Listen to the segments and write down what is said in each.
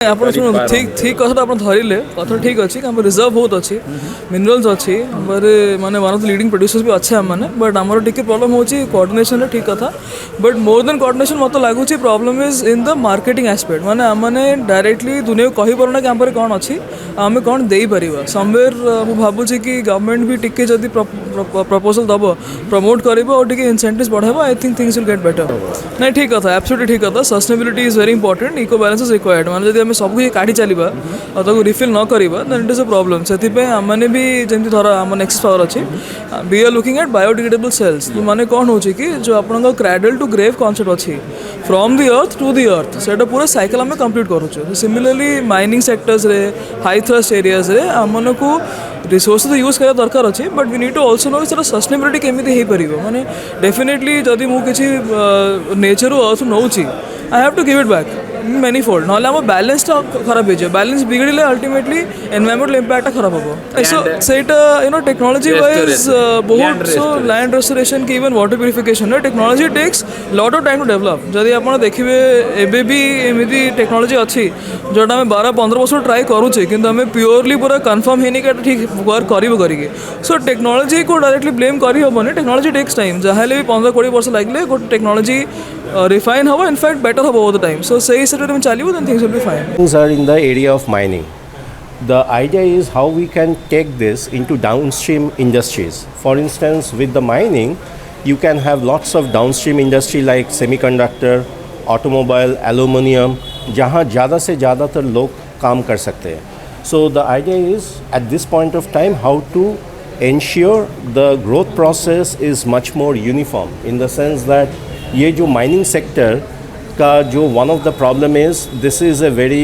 ଆପଣ ଶୁଣନ୍ତୁ ଠିକ୍ କଥାଟା ଆପଣ ଧରିଲେ କଥା ଠିକ୍ ଅଛି ଆମର ରିଜର୍ଭ ବହୁତ ଅଛି ମିନେରାଲ୍ସ ଅଛି ମାନେ one of the leading producers ବି ଅଛି ଆମମାନେ ବଟ୍ ଆମର ଟିକେ ପ୍ରୋବ୍ଲେମ୍ ହେଉଛି କୋଅର୍ଡିନେସନ୍ରେ ଠିକ୍ କଥା ବଟ୍ ମୋର୍ ଦେନ୍ କୋଅର୍ଡିନେସନ୍ ମୋତେ ଲାଗୁଛି problem is in the marketing aspect ମାନେ ଆମମାନେ ଡାଇରେକ୍ଟଲି ଦୁନିଆକୁ କହିପାରୁନା କି ଆମ ପାଖରେ କ'ଣ ଅଛି ଆମେ କ'ଣ ଦେଇପାରିବା ସମୱେର୍ ମୁଁ ଭାବୁଛି କି ଗଭର୍ଣ୍ଣମେଣ୍ଟ ବି ଟିକେ ଯଦି ପ୍ରପୋଜାଲ୍ ଦେବ ପ୍ରମୋଟ୍ କରିବ ଆଉ ଟିକେ ଇନସେଣ୍ଟିଭ୍ସ ବଢ଼ାଇବ I think things will get better ନାଇଁ ଠିକ୍ କଥା ଆବସଲ୍ୟୁଟଲି ଠିକ୍ କଥା sustainability is very important eco balance is required ମାନେ ଯଦି ଆମେ ସବୁ କିଛି କାଢ଼ି ଚାଲିବା ଆଉ ତାକୁ ରିଫିଲ୍ ନ କରିବା ଦେନ୍ ଇଟ୍ ଇଜ୍ ଅ ପ୍ରୋବ୍ଲେମ୍ ସେଥିପାଇଁ ଆମମାନେ ବି ଯେମିତି ଧର ଆମ ନେକ୍ସଟ୍ ପାୱାର ଅଛି we are looking at biodegradable cells तो माने कौन हो कि जो आपन क्राडल टू ग्रेव कॉन्सेप्ट अच्छी from the earth to the earth से पूरा साइकिल आम कंप्लीट करूँ सिमिलरली माइनिंग सेक्टर्स रे हाई थ्रस्ट एरियाज रे आम को रिसोर्स तो यूज करा दरकार अच्छे but we need to also know sir sustainability केमी हो पार माने डेफिनेटली जदि मुझे nature earth now I have to give it back many fold ना आम बैलेंसटा खराब हो जाए बैलेंस बिगड़े अल्टिमेटली एनवायरमेंटल इम्पैक्ट खराब हम सो सेटा यू नो टेक्नोलॉजी वाइज बहुत सो लैंड रेस्टोरेशन की even water purification technology takes lot of time to develop जदि आप देखिए एबे भी एमती टेक्नोलॉजी अच्छी जोटा आम 12-15 वर्ष ट्राए करुचे कि आम प्योरली पूरा कन्फर्म है कि ठीक वर्क करेंगे सो टेक्नोलॉजी को डायरेक्टली ब्लेम करहबनी टेक्नोलॉजी टेक्स टाइम जहाँ भी 15-20 वर्ष लगे गोटे टेक्नोलॉजी रिफाइन हम इनफैक्ट बेटर हम ओवर द टाइम सो सही हिसाब से चलो then things will be fine. Things are in the area of mining. The idea is how we can take this into downstream industries. For instance, with the mining, you can have lots of downstream industry like semiconductor, automobile, aluminium, जहाँ ज़्यादा से ज़्यादातर लोग काम कर सकते हैं. So the idea is at this point of time how to ensure the growth process is much more uniform in the sense that ये जो mining sector का जो one of the problem is this is a very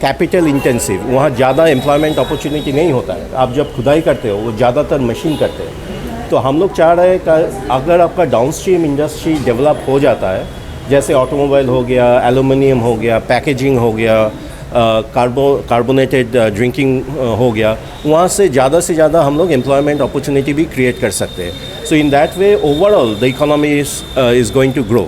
capital intensive वहाँ ज़्यादा employment opportunity नहीं होता है आप जब खुदाई करते हो वो ज़्यादातर मशीन करते हैं तो हम लोग चाह रहे हैं कि अगर आपका डाउनस्ट्रीम इंडस्ट्री डेवलप हो जाता है जैसे ऑटोमोबाइल हो गया एलुमिनियम हो गया पैकेजिंग हो गया कार्बोनेटेड ड्रिंकिंग हो गया वहाँ से ज़्यादा हम लोग एम्प्लॉयमेंट अपॉर्चुनिटी भी क्रिएट कर सकते हैं so in that way overall the economy is going to grow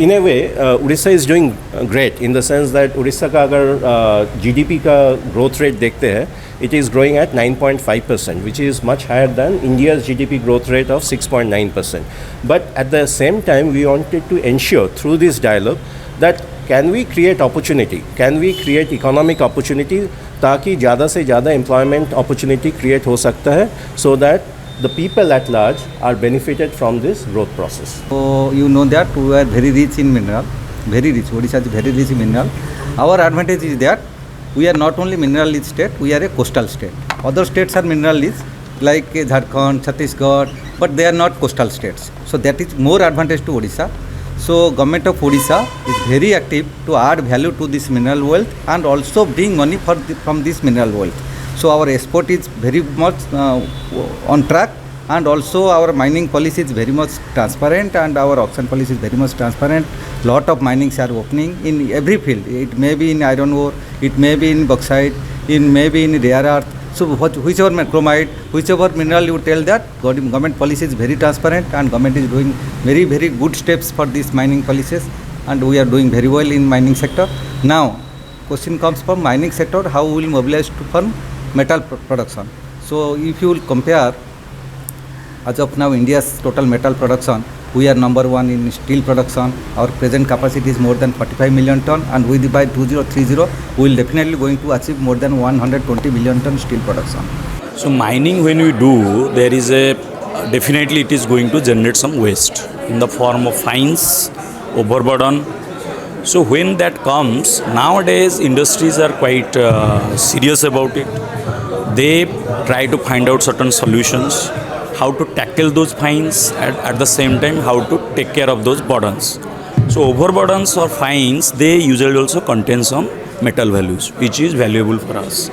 in a way, Odisha is doing great in the sense that Odisha का अगर GDP का growth rate देखते हैं, it is growing at 9.5%, which is much higher than India's GDP growth rate of 6.9%. But at the same time, we wanted to ensure through this dialogue that can we create opportunity, can we create economic opportunity ताकि ज़्यादा से ज़्यादा employment opportunity create हो सकता है so that the people at large are benefited from this growth process. So you know that we are very rich in mineral, very rich. Odisha is very rich in mineral. Our advantage is that we are not only mineral rich state, we are a coastal state. Other states are mineral rich like Jharkhand, Chhattisgarh, but they are not coastal states. So that is more advantage to Odisha. So government of Odisha is very active to add value to this mineral wealth and also bring money from this mineral wealth. So our export is very much on track and also our mining policy is very much transparent and our auction policy is very much transparent. Lot of minings are opening in every field. It may be in iron ore, it may be in bauxite, it may be in rare earth. So whichever chromite, whichever mineral you tell that government policy is very transparent and government is doing very good steps for these mining policies and we are doing very well in mining sector. Now question comes from mining sector, how we will mobilize to fund metal production. So if you will compare as of now India's total metal production, we are number one in steel production. Our present capacity is more than 45 million ton and with by 2030 we will definitely going to achieve more than 120 million ton steel production. So mining when we do there is a definitely it is going to generate some waste in the form of fines, overburden. So when that comes, nowadays industries are quite serious about it. They try to find out certain solutions, how to tackle those fines, at the same time how to take care of those burdens. So overburdens or fines, they usually also contain some metal values, which is valuable for us.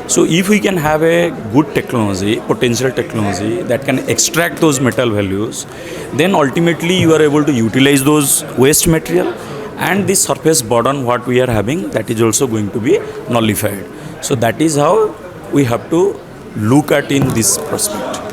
So if we can have a good technology, potential technology that can extract those metal values, then ultimately you are able to utilize those waste material and the surface burden what we are having, that is also going to be nullified. So that is how we have to look at in this prospect.